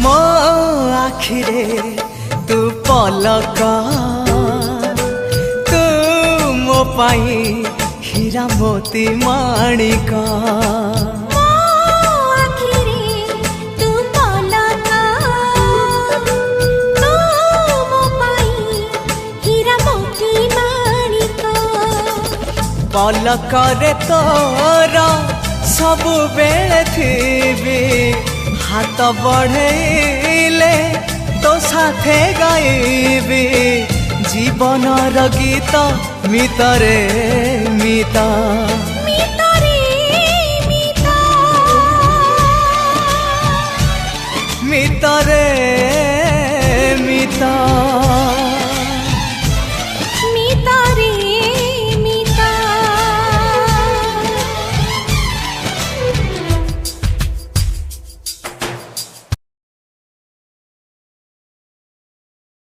मो आखिरे तू पलक तू मो पाई हीरा मोती माणिक पलकरे तोर सबु बेले थी हाथ बढ़ेले तो साथे गाइबी जीवनर गीत मितरे मिता मितरे मिता।